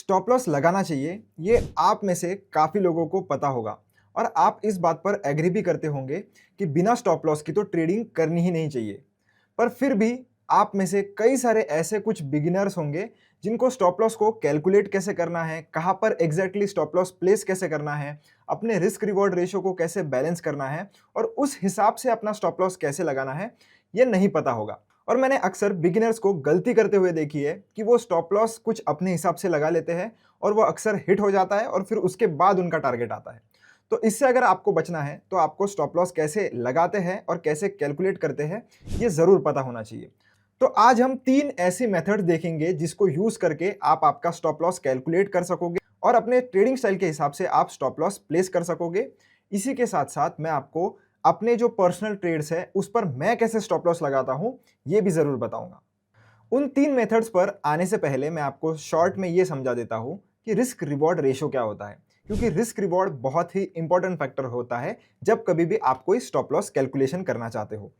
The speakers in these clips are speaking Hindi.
स्टॉप लॉस लगाना चाहिए, ये आप में से काफ़ी लोगों को पता होगा और आप इस बात पर एग्री भी करते होंगे कि बिना स्टॉप लॉस की तो ट्रेडिंग करनी ही नहीं चाहिए। पर फिर भी आप में से कई सारे ऐसे कुछ बिगिनर्स होंगे जिनको स्टॉप लॉस को कैलकुलेट कैसे करना है, कहाँ पर एग्जैक्टली स्टॉप लॉस प्लेस कैसे करना है, अपने रिस्क रिवॉर्ड रेशियो को कैसे बैलेंस करना है और उस हिसाब से अपना स्टॉप लॉस कैसे लगाना है, ये नहीं पता होगा। और मैंने अक्सर बिगिनर्स को गलती करते हुए देखी है कि वो स्टॉप लॉस कुछ अपने हिसाब से लगा लेते हैं और वो अक्सर हिट हो जाता है और फिर उसके बाद उनका टारगेट आता है। तो इससे अगर आपको बचना है तो आपको स्टॉप लॉस कैसे लगाते हैं और कैसे कैलकुलेट करते हैं, ये ज़रूर पता होना चाहिए। तो आज हम 3 ऐसी मेथड देखेंगे जिसको यूज़ करके आप आपका स्टॉप लॉस कैलकुलेट कर सकोगे और अपने ट्रेडिंग स्टाइल के हिसाब से आप स्टॉप लॉस प्लेस कर सकोगे। इसी के साथ-साथ मैं आपको अपने जो पर्सनल ट्रेड्स है उस पर मैं कैसे स्टॉप लॉस लगाता हूँ, ये भी ज़रूर बताऊँगा। उन 3 मेथड्स पर आने से पहले मैं आपको शॉर्ट में ये समझा देता हूँ कि रिस्क रिवॉर्ड रेशियो क्या होता है। क्योंकि रिस्क रिवॉर्ड बहुत ही इंपॉर्टेंट फैक्टर होता है जब कभी भी आप कोई स्टॉप लॉस कैलकुलेशन करना चाहते हो।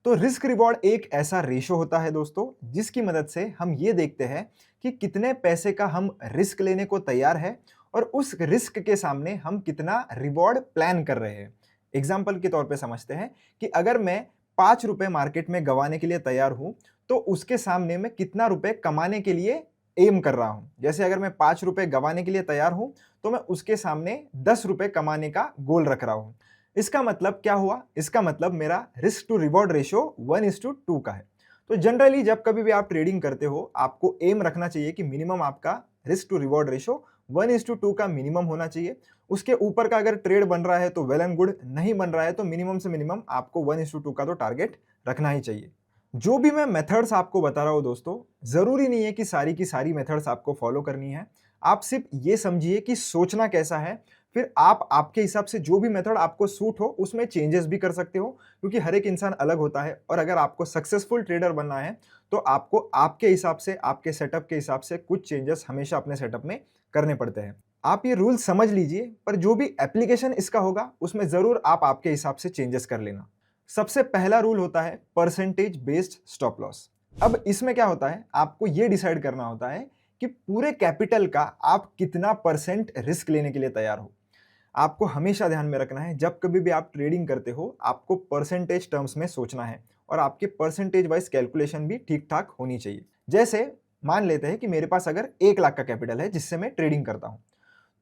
तो रिस्क रिवॉर्ड एक ऐसा रेशियो होता है दोस्तों, जिसकी मदद से हम ये देखते हैं कि कितने पैसे का हम रिस्क लेने को तैयार है और उस रिस्क के सामने हम कितना रिवॉर्ड प्लान कर रहे हैं। एग्जाम्पल के तौर पे समझते हैं कि अगर मैं 5 रुपए मार्केट में गंवाने के लिए तैयार हूं, तो उसके सामने मैं कितना रुपए कमाने के लिए एम कर रहा हूं। जैसे अगर मैं 5 रुपए गंवाने के लिए तैयार हूं, तो मैं उसके सामने 10 रुपए कमाने का गोल रख रहा हूं। इसका मतलब क्या हुआ? इसका मतलब मेरा रिस्क टू रिवॉर्ड रेशियो 1:2 का है। तो जनरली जब कभी भी आप ट्रेडिंग करते हो, आपको एम रखना चाहिए कि मिनिमम आपका रिस्क टू रिवॉर्ड रेशियो 1:2 का मिनिमम होना चाहिए। उसके ऊपर का अगर ट्रेड बन रहा है तो वेल एंड गुड, नहीं बन रहा है तो मिनिमम से मिनिमम आपको 1:2 का तो टारगेट रखना ही चाहिए। जो भी मैं मेथड्स आपको बता रहा हूं दोस्तों, जरूरी नहीं है कि सारी की सारी मेथड्स आपको फॉलो करनी है। आप सिर्फ ये समझिए कि सोचना कैसा है, फिर आप आपके हिसाब से जो भी मेथड आपको सूट हो उसमें चेंजेस भी कर सकते हो, क्योंकि हर एक इंसान अलग होता है और अगर आपको सक्सेसफुल ट्रेडर बनना है तो आपको आपके हिसाब से, आपके सेटअप के हिसाब से कुछ चेंजेस हमेशा अपने सेटअप में करने पड़ते हैं। आप ये रूल समझ लीजिए, पर जो भी एप्लीकेशन इसका होगा उसमें जरूर आप आपके हिसाब से चेंजेस कर लेना। सबसे पहला रूल होता है परसेंटेज बेस्ड स्टॉप लॉस। अब इसमें क्या होता है, आपको ये डिसाइड करना होता है कि पूरे कैपिटल का आप कितना परसेंट रिस्क लेने के लिए तैयार हो। आपको हमेशा ध्यान में रखना है, जब कभी भी आप ट्रेडिंग करते हो आपको परसेंटेज टर्म्स में सोचना है और आपके परसेंटेज वाइज कैलकुलेशन भी ठीक ठाक होनी चाहिए। जैसे मान लेते हैं कि मेरे पास अगर 1 लाख का कैपिटल है जिससे मैं ट्रेडिंग करता हूं,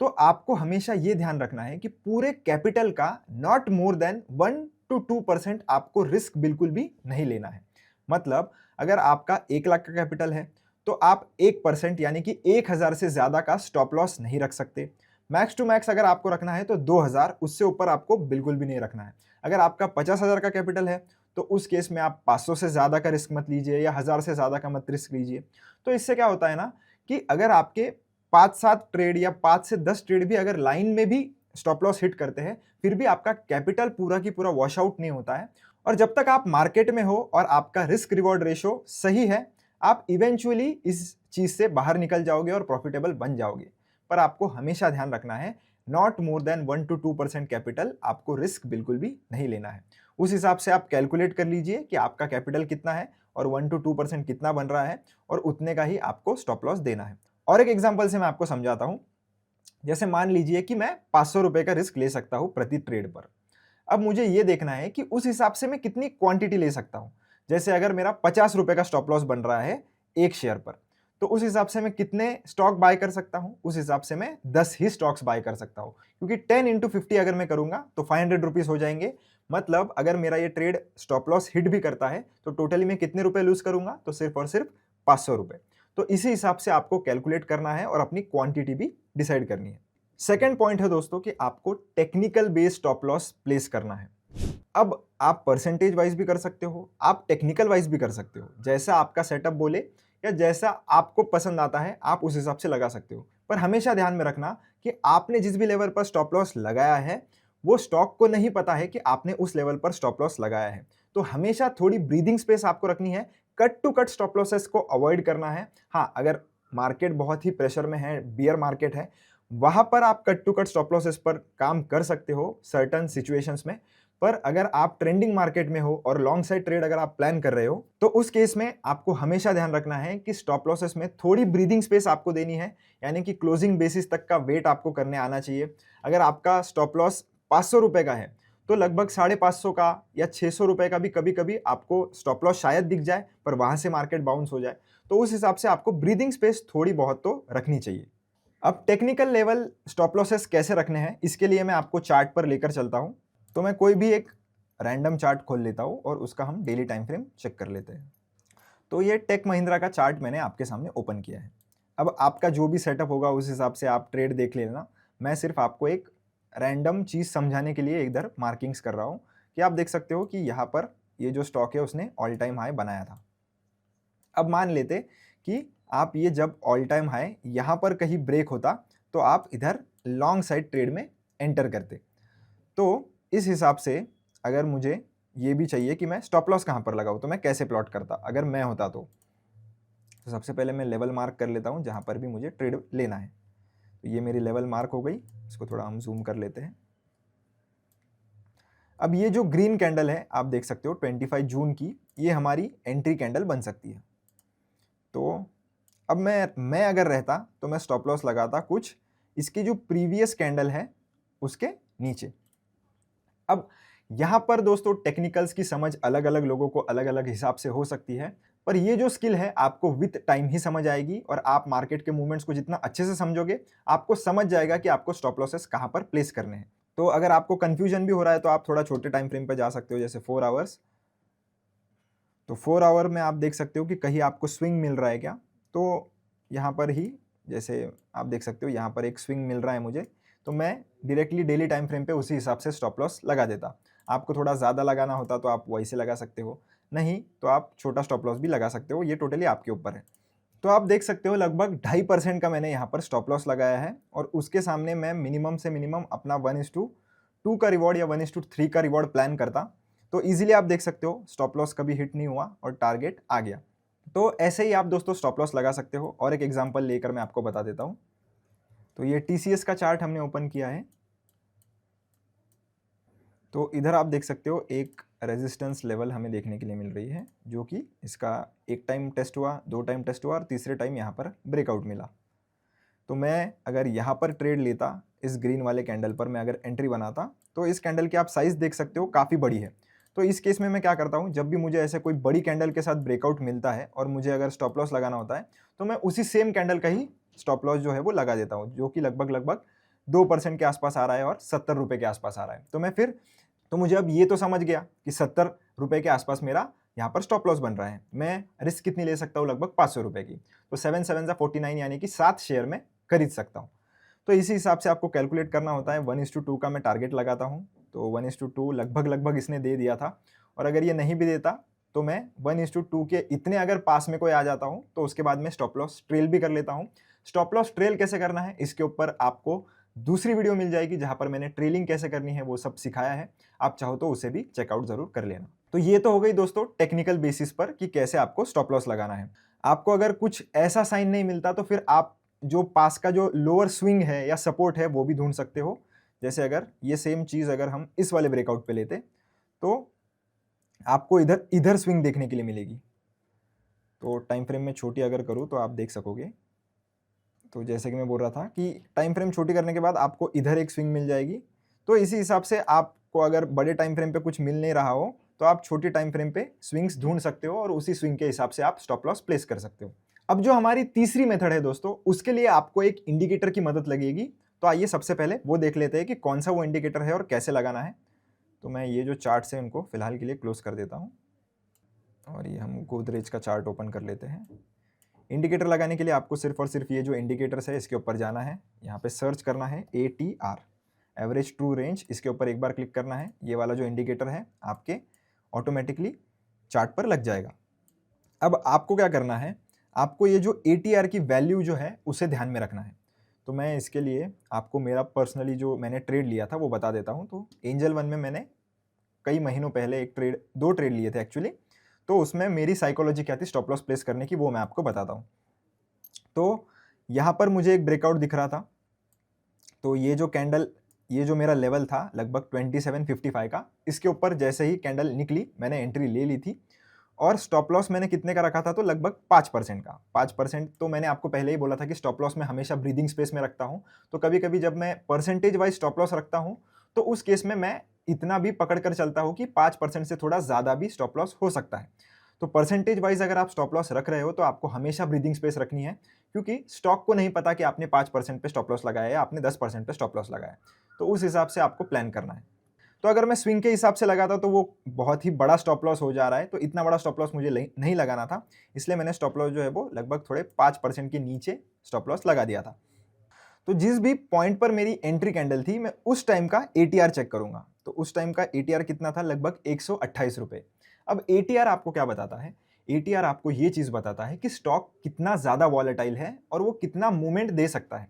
तो आपको हमेशा ये ध्यान रखना है कि पूरे कैपिटल का नॉट मोर देन 1 to 2% आपको रिस्क बिल्कुल भी नहीं लेना है। मतलब अगर आपका 1 लाख का कैपिटल है तो आप 1% यानी कि 1000 से ज्यादा का स्टॉप लॉस नहीं रख सकते। मैक्स टू मैक्स अगर आपको रखना है तो 2000, उससे ऊपर आपको बिल्कुल भी नहीं रखना है। अगर आपका 50,000 का कैपिटल है तो उस केस में आप 500 से ज्यादा का रिस्क मत लीजिए या 1000 से ज्यादा का मत रिस्क लीजिए। तो इससे क्या होता है ना कि अगर आपके 5-7 ट्रेड या 5 से 10 ट्रेड भी अगर लाइन में भी स्टॉप लॉस हिट करते हैं, फिर भी आपका कैपिटल पूरा की पूरा वॉश आउट नहीं होता है। और जब तक आप मार्केट में हो और आपका रिस्क रिवॉर्ड रेशियो सही है, आप इवेंचुअली इस चीज से बाहर निकल जाओगे और प्रॉफिटेबल बन जाओगे। पर आपको हमेशा ध्यान रखना है, not more than 1 to 2% capital आपको रिस्क बिल्कुल भी नहीं लेना है। उस हिसाब से आप कैलकुलेट कर लीजिए कि आपका कैपिटल कितना है और 1 to 2% कितना बन रहा है और उतने का ही आपको स्टॉप लॉस देना है। और एक एग्जांपल से मैं आपको समझाता हूं। जैसे मान लीजिए कि मैं 500 रुपए का रिस्क ले सकता हूं प्रति ट्रेड पर। अब मुझे यह देखना है कि उस हिसाब से मैं कितनी क्वांटिटी ले सकता हूं। जैसे अगर मेरा 50 रुपए का स्टॉप लॉस बन रहा है एक शेयर पर, तो उस हिसाब से मैं कितने स्टॉक बाय कर सकता हूं? उस हिसाब से मैं 10 ही स्टॉक्स बाय कर सकता हूं, क्योंकि 10 into 50 अगर मैं करूंगा तो 500 रुपीज हो जाएंगे। मतलब अगर मेरा ये ट्रेड स्टॉप लॉस हिट भी करता है तो टोटली मैं कितने रुपए लूज करूंगा? तो सिर्फ और सिर्फ 500 रुपए। तो इसी हिसाब से आपको कैलकुलेट करना है और अपनी क्वांटिटी भी डिसाइड करनी है। सेकंड पॉइंट है दोस्तों कि आपको technical based stop loss place करना है। अब आप परसेंटेज वाइज भी कर सकते हो, आप टेक्निकल वाइज भी कर सकते हो, जैसा आपका सेटअप बोले या जैसा आपको पसंद आता है आप उस हिसाब से लगा सकते हो। पर हमेशा ध्यान में रखना कि आपने जिस भी लेवल पर स्टॉप लॉस लगाया है वो स्टॉक को नहीं पता है कि आपने उस लेवल पर स्टॉप लॉस लगाया है। तो हमेशा थोड़ी ब्रीदिंग स्पेस आपको रखनी है, cut to cut stop losses को अवॉइड करना है। हाँ, अगर मार्केट बहुत ही प्रेशर में है, बियर मार्केट है, वहां पर आप cut to cut stop losses पर काम कर सकते हो सर्टन सिचुएशंस में। पर अगर आप ट्रेंडिंग मार्केट में हो और लॉन्ग साइड ट्रेड अगर आप प्लान कर रहे हो तो उस केस में आपको हमेशा ध्यान रखना है कि स्टॉप लॉसेस में थोड़ी ब्रीदिंग स्पेस आपको देनी है, यानी कि क्लोजिंग बेसिस तक का वेट आपको करने आना चाहिए। अगर आपका स्टॉप लॉस 500 रुपए का है तो लगभग 550 का या 600 रुपए का भी कभी कभी आपको स्टॉप लॉस शायद दिख जाए, पर वहां से मार्केट बाउंस हो जाए। तो उस हिसाब से आपको ब्रीदिंग स्पेस थोड़ी बहुत तो रखनी चाहिए। अब टेक्निकल लेवल स्टॉप लॉसेस कैसे रखने हैं इसके लिए मैं आपको चार्ट पर लेकर चलता हूं। तो मैं कोई भी एक रैंडम चार्ट खोल लेता हूं और उसका हम डेली टाइम फ्रेम चेक कर लेते हैं। तो ये टेक महिंद्रा का चार्ट मैंने आपके सामने ओपन किया है। अब आपका जो भी सेटअप होगा उस हिसाब से आप ट्रेड देख लेना। मैं सिर्फ आपको एक रैंडम चीज समझाने के लिए इधर मार्किंग्स कर रहा हूं कि आप देख सकते हो कि यहाँ पर ये जो स्टॉक है उसने ऑल टाइम हाई बनाया था। अब मान लेते कि आप ये जब ऑल टाइम हाई यहाँ पर कहीं ब्रेक होता तो आप इधर लॉन्ग साइड ट्रेड में एंटर करते। तो इस हिसाब से अगर मुझे ये भी चाहिए कि मैं स्टॉप लॉस कहाँ पर लगाऊं तो मैं कैसे प्लॉट करता अगर मैं होता तो सबसे पहले मैं लेवल मार्क कर लेता हूं जहां पर भी मुझे ट्रेड लेना है। तो ये मेरी लेवल मार्क हो गई, इसको थोड़ा हम जूम कर लेते हैं। अब ये जो ग्रीन कैंडल है आप देख सकते हो 25 जून की, ये हमारी एंट्री कैंडल बन सकती है। तो अब मैं अगर रहता तो मैं स्टॉप लॉस लगाता कुछ इसकी जो प्रीवियस कैंडल है उसके नीचे। अब यहां पर दोस्तों टेक्निकल्स की समझ अलग अलग लोगों को अलग अलग हिसाब से हो सकती है, पर ये जो स्किल है आपको विद टाइम ही समझ आएगी और आप मार्केट के मूवमेंट्स को जितना अच्छे से समझोगे आपको समझ जाएगा कि आपको स्टॉप लॉसेस कहां पर प्लेस करने हैं। तो अगर आपको कंफ्यूजन भी हो रहा है तो आप थोड़ा छोटे टाइम फ्रेम पे जा सकते हो, जैसे 4 आवर्स। तो 4 आवर में आप देख सकते हो कि कहीं आपको स्विंग मिल रहा है क्या। तो यहाँ पर ही जैसे आप देख सकते हो यहाँ पर एक स्विंग मिल रहा है मुझे, तो मैं डायरेक्टली डेली टाइम फ्रेम पे उसी हिसाब से स्टॉप लॉस लगा देता। आपको थोड़ा ज़्यादा लगाना होता तो आप वैसे लगा सकते हो, नहीं तो आप छोटा स्टॉप लॉस भी लगा सकते हो, ये टोटली आपके ऊपर है। तो आप देख सकते हो लगभग 2.5% का मैंने यहाँ पर स्टॉप लॉस लगाया है और उसके सामने मैं मिनिमम से मिनिमम अपना 1:2 का रिवॉर्ड या 1:3 का रिवॉर्ड प्लान करता। तो इजीली आप देख सकते हो स्टॉप लॉस कभी हिट नहीं हुआ और टारगेट आ गया। तो ऐसे ही आप दोस्तों स्टॉप लॉस लगा सकते हो और एक एग्जांपल लेकर मैं आपको बता देता हूं। तो ये टीसीएस का चार्ट हमने ओपन किया है। तो इधर आप देख सकते हो एक रेजिस्टेंस लेवल हमें देखने के लिए मिल रही है, जो कि इसका एक टाइम टेस्ट हुआ, 2 टाइम टेस्ट हुआ और तीसरे टाइम यहाँ पर ब्रेकआउट मिला। तो मैं अगर यहाँ पर ट्रेड लेता, इस ग्रीन वाले कैंडल पर मैं अगर एंट्री बनाता, तो इस कैंडल की आप साइज देख सकते हो काफ़ी बड़ी है। तो इस केस में मैं क्या करता हूँ, जब भी मुझे ऐसे कोई बड़ी कैंडल के साथ ब्रेकआउट मिलता है और मुझे अगर स्टॉप लॉस लगाना होता है तो मैं उसी सेम कैंडल का ही स्टॉप लॉस जो है वो लगा देता हूँ, जो कि लगभग 2% के आसपास आ रहा है और 70 रुपये के आसपास आ रहा है। तो मैं फिर तो मुझे अब ये तो समझ गया कि 70 रुपये के आसपास मेरा यहाँ पर स्टॉप लॉस बन रहा है। मैं रिस्क कितनी ले सकता हूँ, लगभग 500 रुपये की। तो 7 7 49 यानी कि 7 शेयर में खरीद सकता हूँ। तो इसी हिसाब से आपको कैलकुलेट करना होता है। 1:2 का मैं टारगेट लगाता हूँ। तो 1:2 लगभग इसने दे दिया था, और अगर ये नहीं भी देता तो मैं 1:2 के इतने अगर पास में कोई आ जाता हूँ तो उसके बाद में स्टॉप लॉस ट्रेल भी कर लेता हूँ। स्टॉप लॉस ट्रेल कैसे करना है इसके ऊपर आपको दूसरी वीडियो मिल जाएगी जहां पर मैंने ट्रेलिंग कैसे करनी है वो सब सिखाया है। आप चाहो तो उसे भी चेकआउट जरूर कर लेना। तो ये तो हो गई दोस्तों टेक्निकल बेसिस पर कि कैसे आपको स्टॉप लॉस लगाना है। आपको अगर कुछ ऐसा साइन नहीं मिलता तो फिर आप जो पास का जो लोअर स्विंग है या सपोर्ट है वो भी ढूंढ सकते हो। जैसे अगर ये सेम चीज अगर हम इस वाले ब्रेकआउट पे लेते तो आपको इधर इधर स्विंग देखने के लिए मिलेगी। तो टाइम फ्रेम में छोटी अगर करूँ तो आप देख सकोगे। तो जैसे कि मैं बोल रहा था कि टाइम फ्रेम छोटी करने के बाद आपको इधर एक स्विंग मिल जाएगी। तो इसी हिसाब से आपको अगर बड़े टाइम फ्रेम पे कुछ मिल नहीं रहा हो तो आप छोटी टाइम फ्रेम पे स्विंग्स ढूंढ सकते हो और उसी स्विंग के हिसाब से आप स्टॉप लॉस प्लेस कर सकते हो। अब जो हमारी तीसरी मेथड है दोस्तों, उसके लिए आपको एक इंडिकेटर की मदद लगेगी। तो आइए सबसे पहले वो देख लेते हैं कि कौन सा वो इंडिकेटर है और कैसे लगाना है। तो मैं ये जो चार्ट्स है उनको फिलहाल के लिए क्लोज कर देता हूँ और ये हम गोदरेज का चार्ट ओपन कर लेते हैं। इंडिकेटर लगाने के लिए आपको सिर्फ और सिर्फ ये जो इंडिकेटर्स है इसके ऊपर जाना है। यहाँ पे सर्च करना है ATR, एवरेज ट्रू रेंज। इसके ऊपर एक बार क्लिक करना है। ये वाला जो इंडिकेटर है आपके ऑटोमेटिकली चार्ट पर लग जाएगा। अब आपको क्या करना है, आपको ये जो ATR की वैल्यू जो है उसे ध्यान में रखना है। तो मैं इसके लिए आपको मेरा पर्सनली जो मैंने ट्रेड लिया था वो बता देता हूँ। तो एंजल वन में मैंने कई महीनों पहले दो ट्रेड लिए थे एक्चुअली। तो उसमें मेरी साइकोलॉजी क्या थी स्टॉप लॉस प्लेस करने की, वो मैं आपको बताता हूँ। तो यहाँ पर मुझे एक ब्रेकआउट दिख रहा था। तो ये जो कैंडल ये जो मेरा लेवल था लगभग 2755 का, इसके ऊपर जैसे ही कैंडल निकली मैंने एंट्री ले ली थी। और स्टॉप लॉस मैंने कितने का रखा था, तो लगभग 5% का। 5% तो मैंने आपको पहले ही बोला था कि स्टॉप लॉस मैं हमेशा ब्रीदिंग स्पेस में रखता हूँ। तो कभी-कभी जब मैं परसेंटेज वाइज़ स्टॉप लॉस रखता हूँ, तो उस केस में मैं इतना भी पकड़ कर चलता हूँ कि 5% से थोड़ा ज़्यादा भी स्टॉप लॉस हो सकता है। तो परसेंटेज वाइज़ अगर आप स्टॉप लॉस रख रहे हो, तो आपको हमेशा ब्रीदिंग स्पेस रखनी है, क्योंकि स्टॉक को नहीं पता कि आपने 5% पे स्टॉप लॉस लगाया है या आपने 10% पे स्टॉप लॉस लगाया है। तो उस हिसाब से आपको प्लान करना है। तो अगर मैं स्विंग के हिसाब से लगाता तो वो बहुत ही बड़ा स्टॉप लॉस हो जा रहा है, तो इतना बड़ा स्टॉप लॉस मुझे नहीं लगाना था। इसलिए मैंने स्टॉप लॉस जो है वो लगभग थोड़े 5% के नीचे स्टॉप लॉस लगा दिया था। तो जिस भी पॉइंट पर मेरी एंट्री कैंडल थी, मैं उस टाइम का एटीआर चेक करूंगा। तो उस टाइम का एटीआर कितना था, लगभग 128 रुपए। अब एटीआर आपको क्या बताता है? एटीआर आपको ये चीज बताता है कि स्टॉक कितना ज्यादा वॉलेटाइल है और वो कितना मूवमेंट दे सकता है।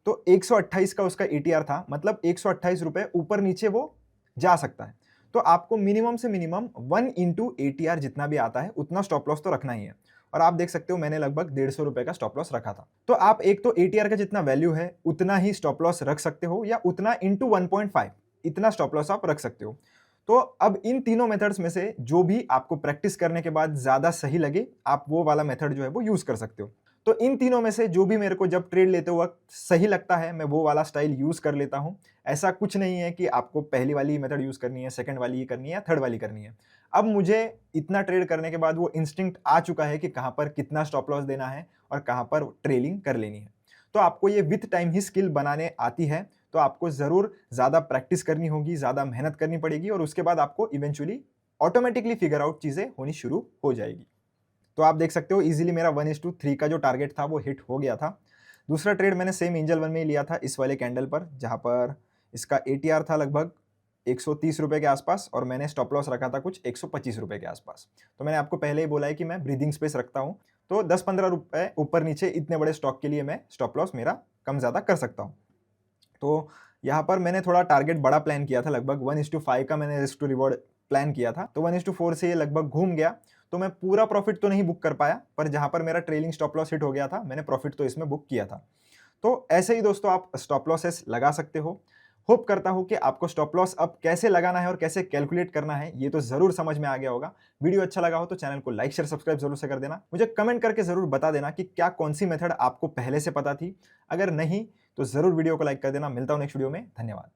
तो 128 का उसका एटीआर था, मतलब 128 रुपए ऊपर नीचे वो जा सकता है। तो आपको मिनिमम से मिनिमम 1 इंटू एटीआर जितना भी आता है उतना स्टॉप लॉस तो रखना ही है। और आप देख सकते हो मैंने लगभग 150 रुपए का स्टॉप लॉस रखा था। तो आप एक तो एटीआर का जितना वैल्यू है उतना ही स्टॉप लॉस रख सकते हो, या उतना इंटू 1.5 इतना स्टॉप लॉस आप रख सकते हो। तो अब इन तीनों मेथड्स में से जो भी आपको प्रैक्टिस करने के बाद ज्यादा सही लगे, आप वो वाला मेथड जो है वो यूज कर सकते हो। तो इन तीनों में से जो भी मेरे को जब ट्रेड लेते वक्त सही लगता है, मैं वो वाला स्टाइल यूज कर लेता हूं। ऐसा कुछ नहीं है कि आपको पहली वाली मेथड यूज करनी है, सेकंड वाली ही करनी है, थर्ड वाली करनी है। अब मुझे इतना ट्रेड करने के बाद वो इंस्टिंक्ट आ चुका है कि कहां पर कितना स्टॉप लॉस देना है और कहां पर ट्रेलिंग कर लेनी है। तो आपको ये विथ टाइम ही स्किल बनाने आती है, तो आपको जरूर ज्यादा प्रैक्टिस करनी होगी, ज्यादा मेहनत करनी पड़ेगी, और उसके बाद आपको इवेंचुअली ऑटोमेटिकली फिगर आउट चीजें होनी शुरू हो जाएगी। तो आप देख सकते हो इजीली मेरा 1:3 का जो टारगेट था वो हिट हो गया था। दूसरा ट्रेड मैंने सेम एंजल वन में ही लिया था, इस वाले कैंडल पर, जहां पर इसका एटीआर था लगभग 130 रुपए के आसपास, और मैंने स्टॉप लॉस रखा था कुछ 125 रुपए के आसपास। तो मैंने आपको पहले ही बोला है कि मैं ब्रीदिंग स्पेस रखता हूं, तो 10-15 रुपए ऊपर नीचे इतने बड़े स्टॉक के लिए मैं स्टॉप लॉस मेरा कम ज्यादा कर सकता हूं। तो यहाँ पर मैंने थोड़ा टारगेट बड़ा प्लान किया था, लगभग 1:5 का मैंने रिस्क टू रिवॉर्ड प्लान किया था। तो 1:4 से ये लगभग घूम गया। तो मैं पूरा प्रॉफिट तो नहीं बुक कर पाया, पर जहां पर मेरा ट्रेलिंग स्टॉप लॉस हिट हो गया था, मैंने प्रॉफिट तो इसमें बुक किया था। तो ऐसे ही दोस्तों आप स्टॉप लॉसेस लगा सकते हो। होप करता हूं कि आपको स्टॉप लॉस अब कैसे लगाना है और कैसे कैलकुलेट करना है ये तो जरूर समझ में आ गया होगा। वीडियो अच्छा लगा हो तो चैनल को लाइक शेयर सब्सक्राइब जरूर से कर देना। मुझे कमेंट करके जरूर बता देना कि क्या कौन सी मेथड आपको पहले से पता थी। अगर नहीं तो जरूर वीडियो को लाइक कर देना। मिलता हूं नेक्स्ट वीडियो में। धन्यवाद।